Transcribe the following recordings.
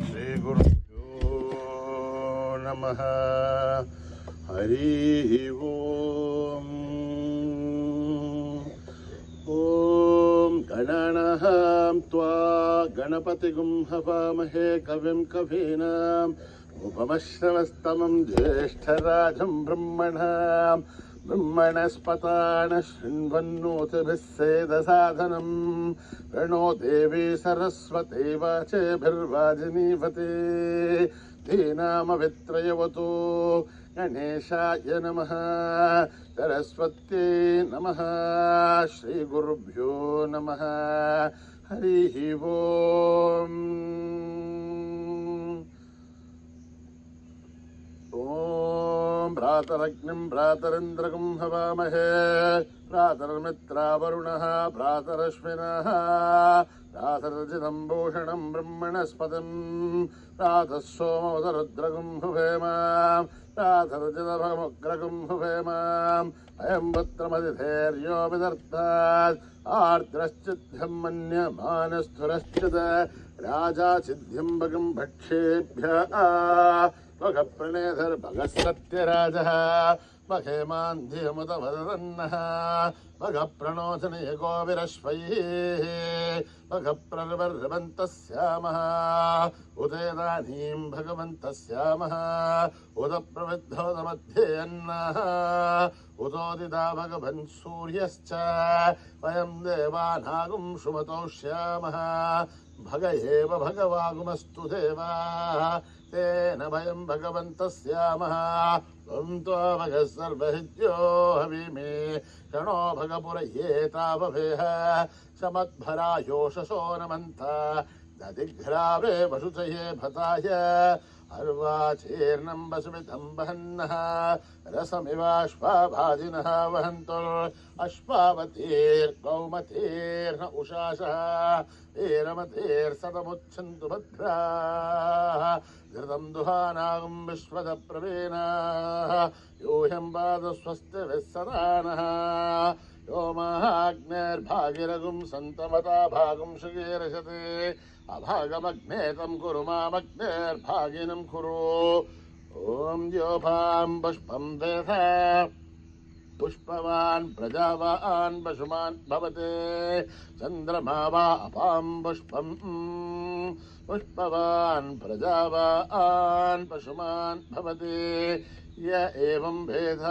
श्रीगुरुभ्यो नमः। हरिः ओम्। ॐ गणानां त्वा गणपतिगुं हवामहे कविं कवीनाम् उपमश्रवस्तमं ज्येष्ठराजं ब्रह्मणस्पतान शृण्वन्नोतिभिः सेदसाधनं प्रणो देवी सरस्वती वाचेभिर्वाजिनीवते धीनामवित्रयवतो गणेशाय नमः सरस्वत्यै नमः श्रीगुरुभ्यो नमः। हरिः ओम्। ॐ भ्रातरग्निं भ्रातरिन्द्रगं हवामहे भ्रातर्मित्रा वरुणः भ्रातरश्विनः भ्रातर्जितं भूषणं ब्रह्मणस्पतिं भ्रातः सोमोदरुद्रगं हुवेम भ्रातर्जितभमुग्रगं हुवेम अयं पुत्रमतिधैर्यो विदर्तात् आर्द्रश्चिद्ध्यं मन्यमानस्थुरश्चित् राजा सिद्धिं भगं भक्षेभ्यः भगप्रणेधर्भगसत्यराजः महेमान्धियमुदवदन्नः भगप्रणोचनयगो विरश्वैः भगप्रवर्भन्तस्यामः उदेदानीं भगवन्तस्यामः उदप्रविद्धोदमध्ये अन्नः उदोदिता भगवन् सूर्यश्च वयं देवानागुं सुमतोष्यामः भग एव भगवागुमस्तु देवाः तेन भयं भगवन्तस्यामः त्वं भगः सर्वहित्यो हविमे क्षणो भगपुरयेतावभेह समद्भरायोषसो नमन्त दधिघ्रावे वसुचये भताय अर्वाचीर्णं वसुमितं वहन्नः रसमिवाश्वाभाजिनः वहन्तोऽश्वावतीर्गौमतीर्न उषासः वीरमतीर्सतमुच्छन्तु भद्राः घृतं दुहानागं विश्वदप्रवीणाः यूयं पादस्वस्तिभिः सदानः यो माग्नेर्भागिरगुं सन्तमता भागं सुगीर्षते अभागमग्ने तं कुरु मामग्नेर्भागिनं कुरु। ॐ योभां पुष्पं वेद पुष्पवान् प्रजावान् पशुमान् भवते चन्द्रमा वा अपां पुष्पं पुष्पवान् प्रजावान् पशुमान् भवते य एवं वेद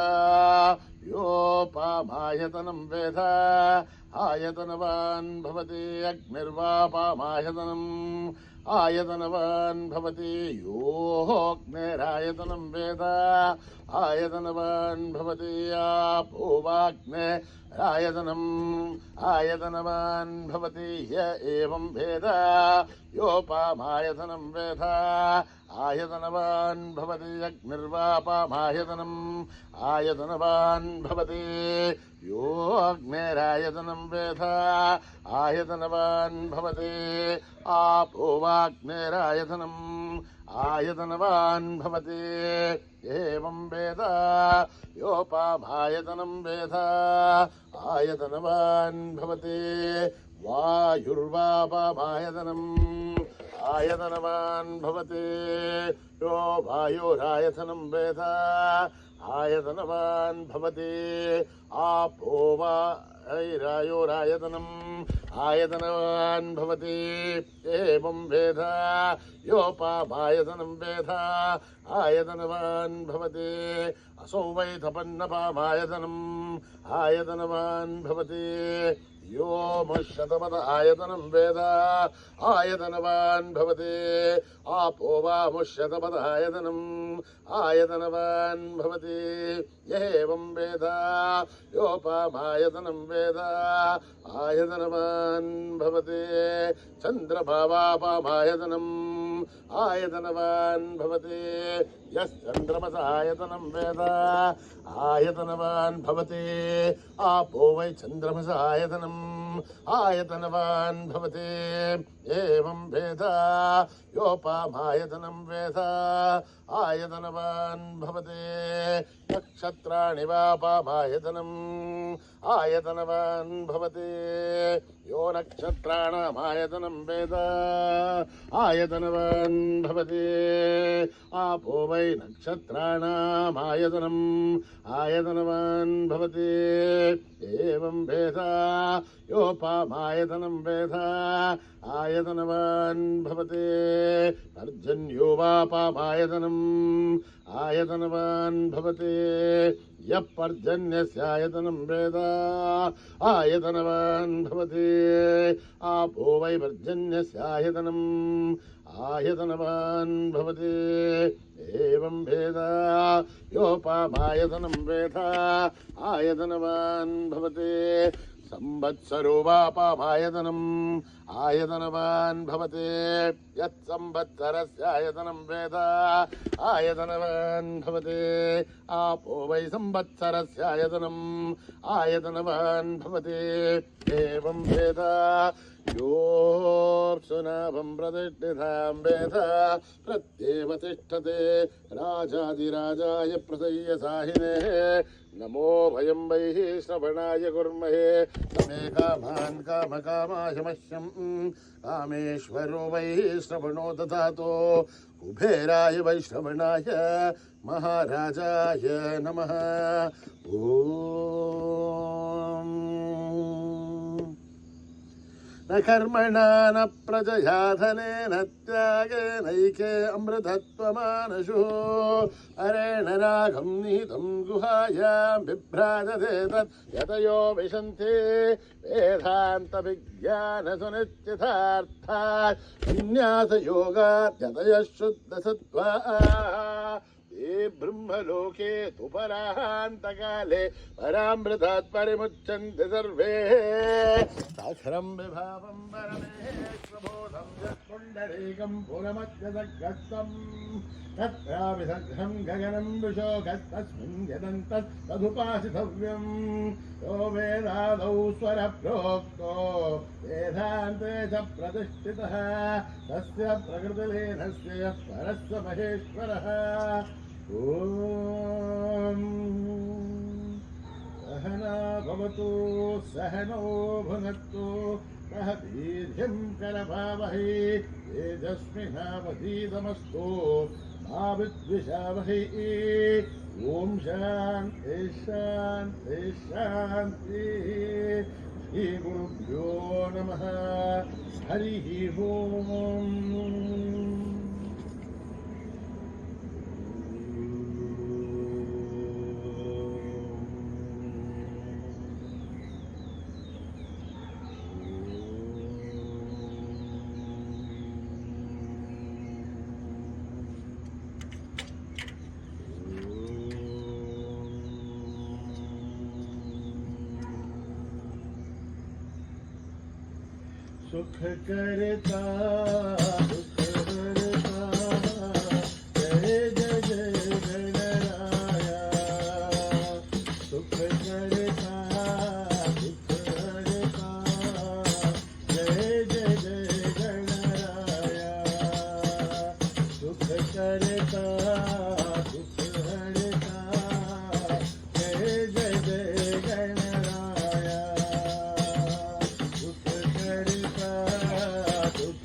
योपामायतनं वेद आयतनवान् भवति अग्निर्वापामायतनम् आयतनवान् भवति योऽग्निरायतनं वेद आयतनवान् भवति आपोवाग्निरायतनम् आयतनवान् भवति य एवं वेद योपामायतनं वेद आयतनवान् भवति अग्निर्वापामायतनम् आयतनवान् भवति योऽग्निरायतनं वेद आयतनवान् भवति आपोवाग्निरायतनम् आयतनवान् भवति एवं वेद योपामायतनं वेद आयतनवान् भवति वायुर्वापामायतनम् आयतनवान् भवति यो वायुरायतनं वेद आयतनवान् भवति आपो वा ऐरायोरायतनम् आयतनवान् भवति एवं वेद योपामायतनं वेद आयतनवान् भवति असौ वै तपन्नपामायतनम् आयतनवान् भवति यो मुष्यतपद आयतनं वेद आयतनवान् भवति आपो वा मुष्यतपद आयतनम् आयतनवान् भवति एवं वेद योपामायतनं वेद आयतनवान् भवति चन्द्रमा वापामायतनम् आयतनवान् भवति यश्चन्द्रमस आयतनं वेद आयतनवान् भवति आपो वै चन्द्रमस आयतनम् आयतनवान् भवति एवं वेद योपामायतनं वेद आयतनवान् भवति नक्षत्राणि वापामायतनम् आयतनवान् भवति यो नक्षत्राणामायतनं वेद आयतनवान् भवति आपो वै नक्षत्राणामायतनम् आयतनवान् भवति एवं वेद योपामायतनं वेद आयतनवान् भवति पर्जन्यो वापामायतनम् आयतनवान् भवति यः पर्जन्यस्यायतनं वेद आयतनवान् भवति आपो वै पर्जन्यस्यायतनम् आयतनवान् भवति एवं वेद योपामायतनं वेद आयतनवान् भवति संवत्सरो वापामायतनम् आयतनवान् भवति यत् संवत्सरस्यायतनं वेद आयतनवान् भवति आपो वै संवत्सरस्यायतनम् आयतनवान् भवति एवं वेद योऽप्सुनाभं प्रतिष्ठितां वेद प्रत्येव तिष्ठते राजाधिराजाय प्रसह्य साहिने नमो भयं वैः श्रवणाय कुर्महे समे कामान् कामकामाय मह्यं कामेश्वरो वैः श्रवणो ददातो कुबेराय वै श्रवणाय महाराजाय नमः ॐ न कर्मणा न प्रजया धनेन त्यागेनैके अमृतत्वमानशुः अरेण रागं निहितं गुहायां बिभ्राजते तत् यतयो विशन्ति वेदान्तविज्ञानसुनिश्चितार्थात् संन्यासयोगात् यतयः शुद्धसत्त्वाः ये ब्रह्मलोके तु परान्तकाले परामृतात् परिमुच्यन्ते सर्वे साक्षरं विभावं परमेश्वरबोधं यत्पुण्डरीकं पुरमत्यदग्रस्तम् तत्राविसर्गं गगनं विशोकस्तस्मिन् यदन्तत् तदुपासितव्यम् यो वेदादौ स्वरप्रोक्तो वेदान्ते च प्रतिष्ठितः तस्य प्रकृतिलीनस्य यः परस्य महेश्वरः ॐ सहना भवतु सहनौ भुनक्तु सह वीर्यं करभावहै तेजस्विनावधीतमस्तु मा विद्विषावहै ॐ शान्ति शान्ति शान्तिः श्रीगुरुभ्यो नमः हरिः ओम् सुख करता दुख हरता जय जय जय गणराया सुख करता दुख हरता जय जय जय गणराया सुख करता दुख हरता जय जय जय गणराया सुख करता दुख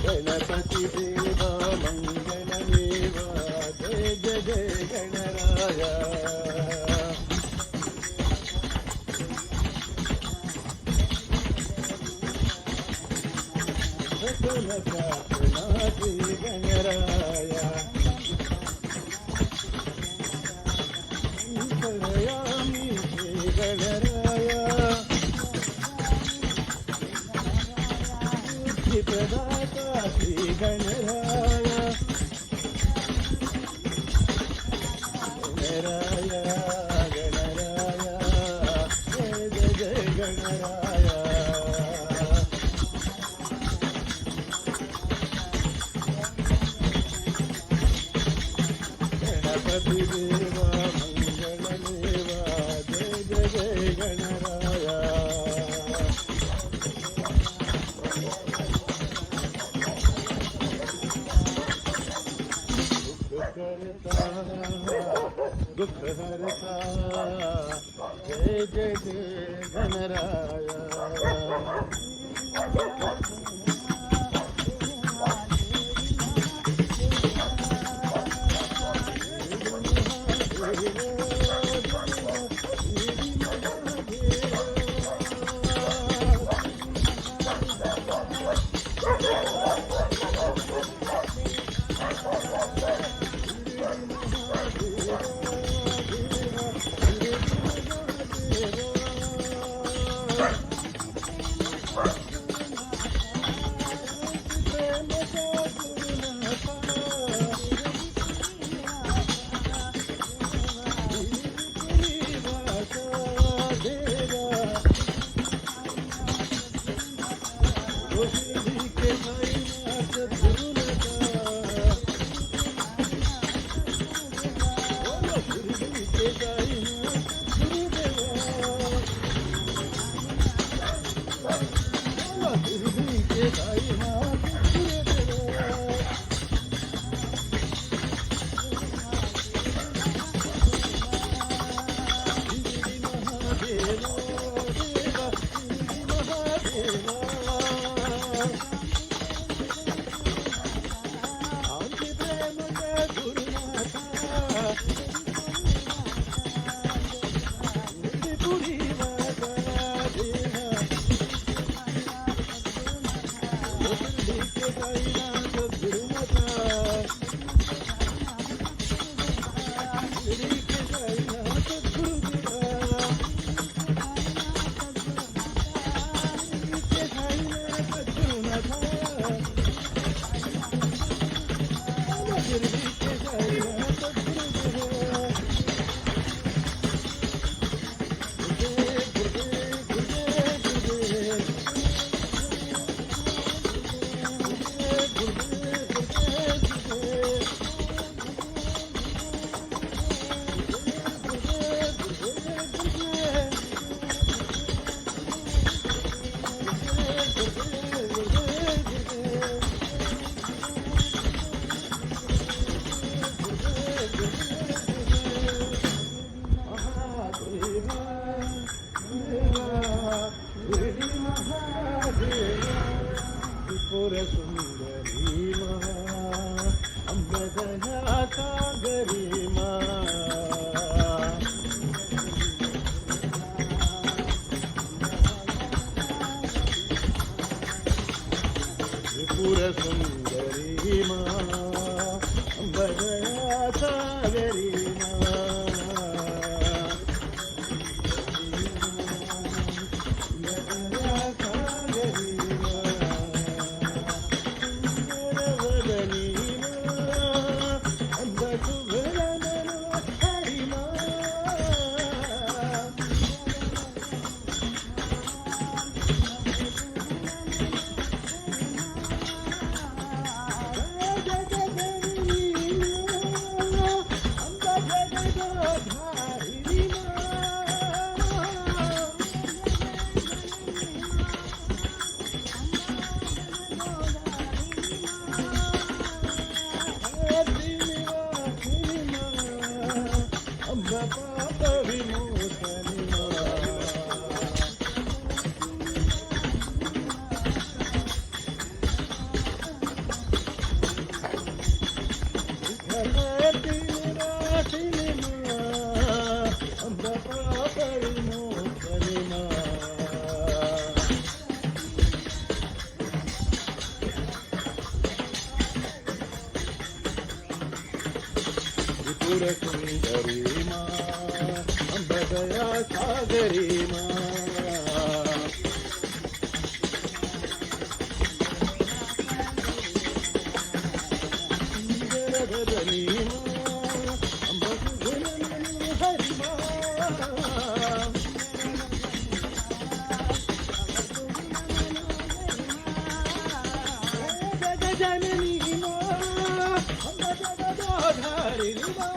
गणपती देवा मंगलमेवा जय जय जय गणराया सकल प्रार्थनार्थी गणराया शंकरयामी श्री गणराया बुद्धिप्रदाता श्री गणराया गणराया गणराया जय जय जय गणराया गणपती देवा मंगलमेवा जय जय जय गणराया दुःख हरता जय जय जय गणराया सुंदरी अंबदनाथा गरिमा त्रिपुर सुंदरी अंबदनाथा गरिमा त्रिपुर सुंदरी मा अंबदया सागरी मा धरणी मा अंबदुधनी हरी मा जननी मा अंबदधारी मा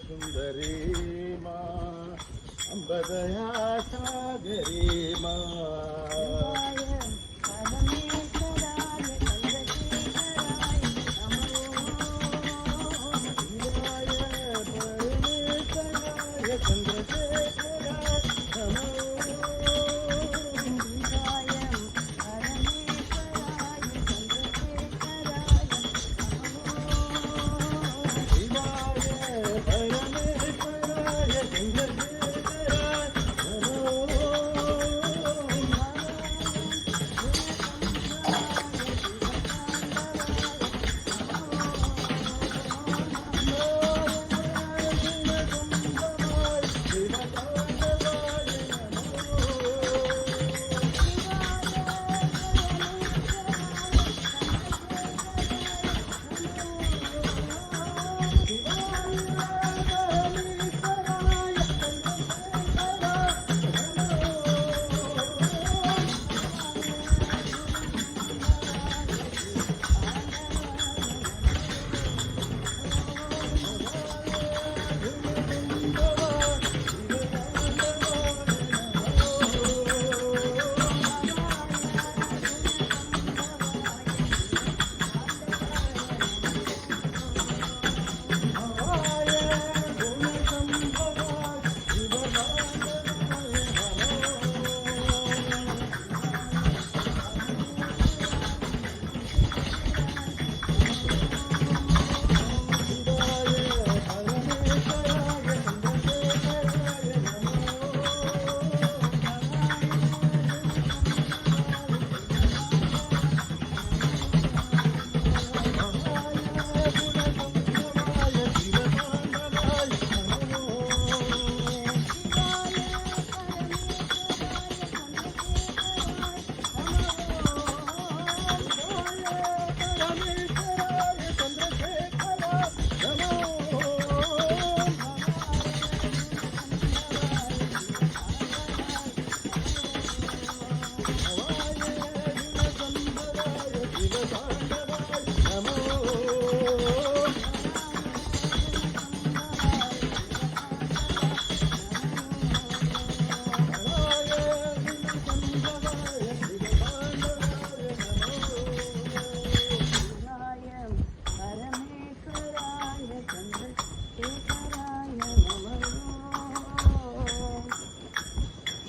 सुंदरी मा अंबदया सागरी मा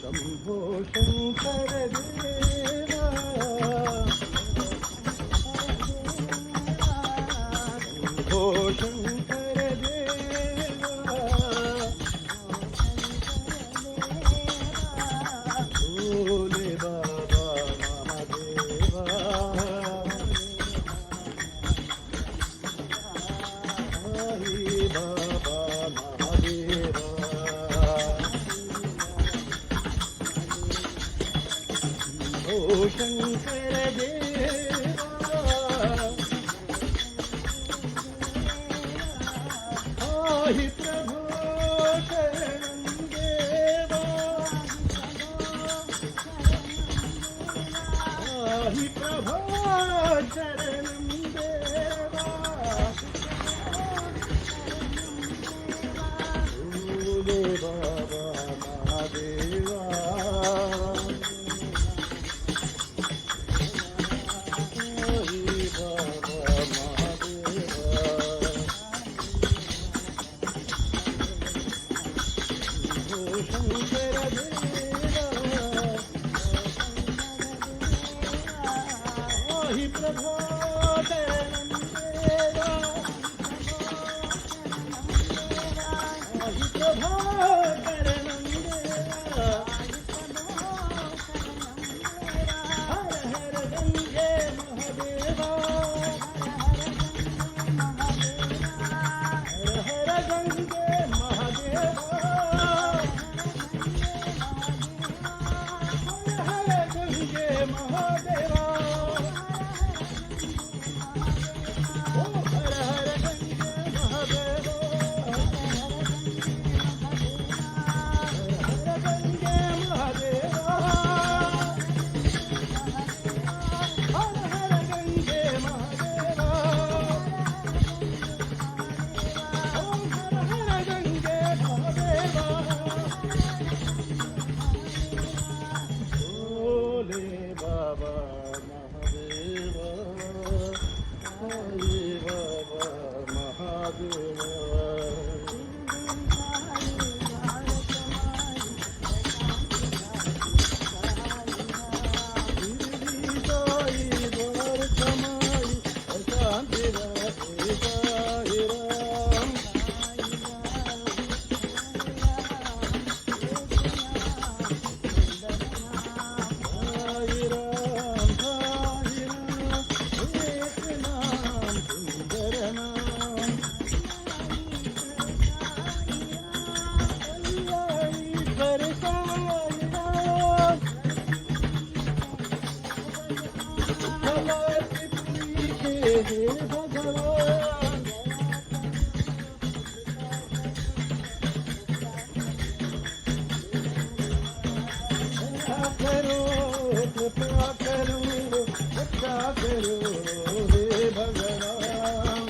शंभो शंकर देवा शंभो शंकर देवा भोले बाबा महादेवा हरी बाबा महादेवा ओ शंकर देवा आहि प्रभो शरणं देवा आहि प्रभो शरणं देवा भोले बाबा महादेवा पाहि प्रभो शरणं देवा पाहि प्रभो शरणं देवा हर हर गंगे महादेवा हर हर गंगे महादेवा हर हर गंगे महादेवा ओ हर हर गंगे महादेवा हर हर गंगे महादेवा हर हर गंगे महादेवा ओम हर हर गंगे महादेवा भोले बाबा महादेवा साई बाबा महादेवा शिरडी साई द्वार कमाई शांति राधे साई राम साई राम एक नाम सुंदर नाम ईश्वर साई राम भगवती प्रीति हे भगवान कृपा करो रक्षा करो हे भगवान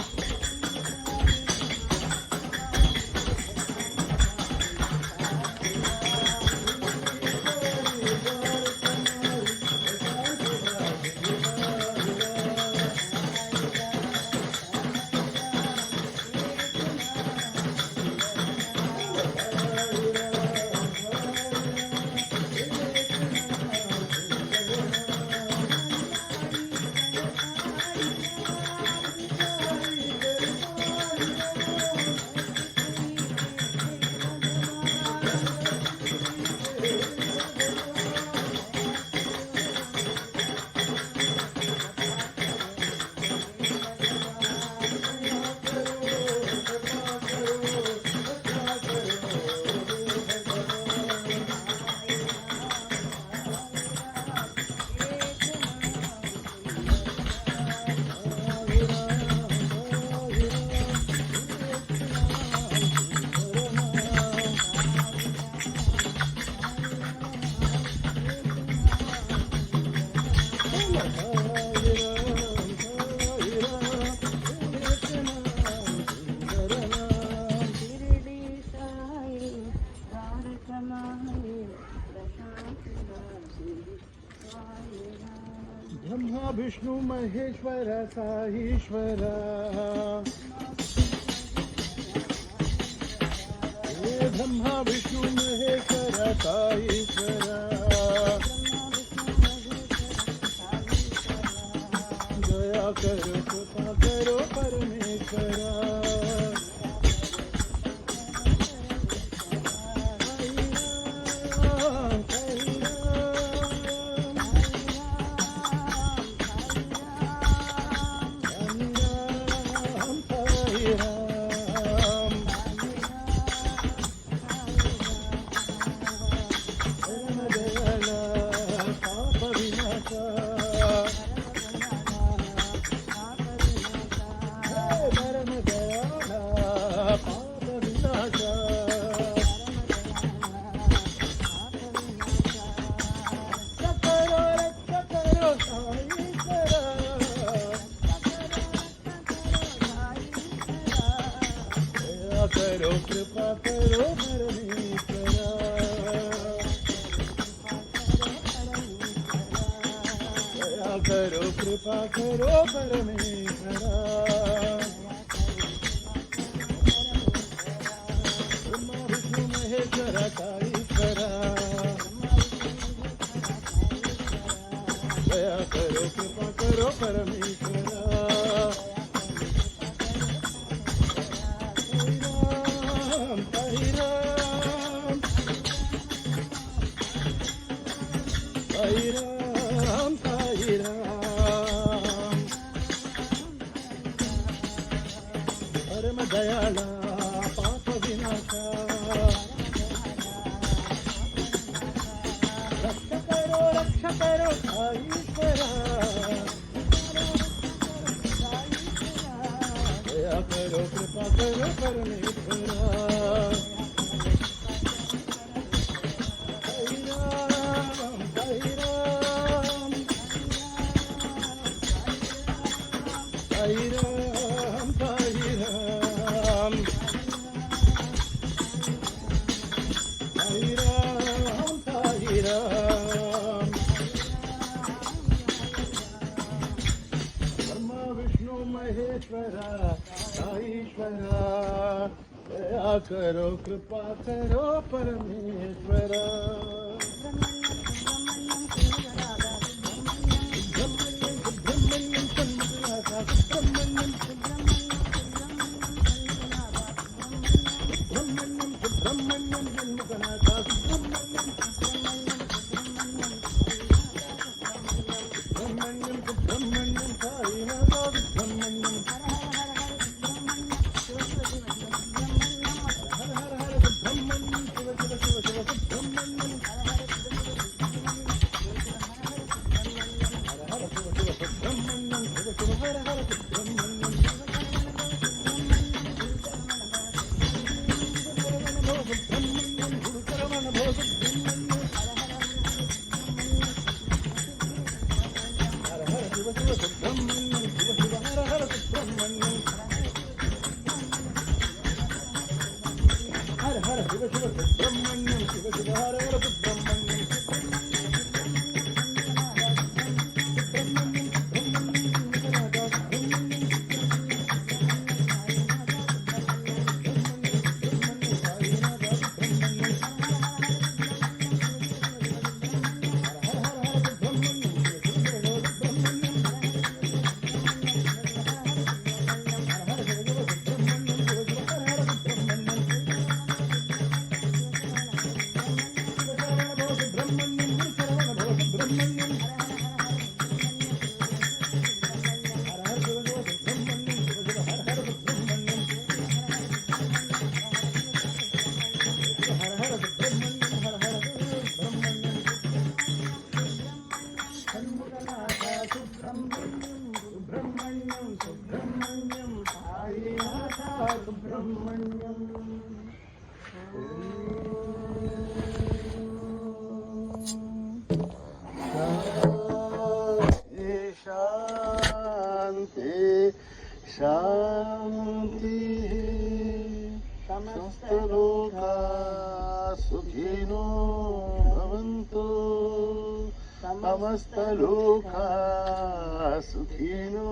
ब्रह्मा विष्णु महेश्वर साईश्वर हे ब्रह्मा विष्णु महेश्वर साईश्वर दया करो कृपा करो परमेश्वरा करो कृपा करो परमेश्वरा दया करो कृपा करो परमेश्वरा ब्रह्मा विष्णु महेश्वर साईश्वरा दया करो कृपा करो करो परमेश्वरा साई राम साई राम साई राम परम दयाला पाप विनाशा रक्ष करो साईश्वरा दया करो कृपा करो परमेश्वरा साई राम साई राम साई राम साई राम साई राम साई राम ब्रह्मा विष्णु महेश्वरा साईश्वरा दया करो कृपा करो परमेश्वरा सुब्रह्मण्यम सुब्रह्मण्यम षण्मुखनाथा सुब्रह्मण्यम सुब्रह्मण्यम सुब्रह्मण्यम षण्मुखनाथा सुब्रह्मण्यम सुब्रह्मण्यम सुब्रह्मण्यम साईनाथा सुब्रह्मण्यम हर हर हर सुब्रह्मण्यम शिव शिव शिव शिव सुब्रह्मण्यम हर हर शिव शिव सुब्रह्मण्यम शिव शिव हर हर सुब्रह्मण्यम सुब्रह्मण्यम गुरुचरण भो सुब्रह्मण्यम हर हर शिव शिव सुब्रह्मण्यम शिव शिव हर हर सुब्रह्मण्यम हर हर शिव शिव सुब्रह्मण्यम शिव शिव हर हर सुब्रह्मण्यम सुब्रह्मण्यम सुब्रह्मण्यम साईनाथा सुब्रह्मण्यम शांति शांति समस्त लोका सुखिनो भवन्तु समस्त लोका सुखिनो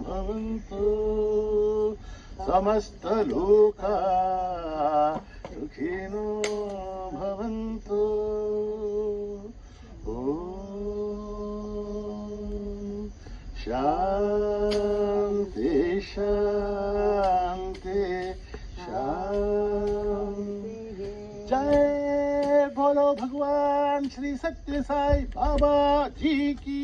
भवन्तु समस्त लोका सुखिनो भवन्तु ॐ शान्ति शान्ति शान्ति जय बोलो भगवान श्री सत्य साई बाबा जी की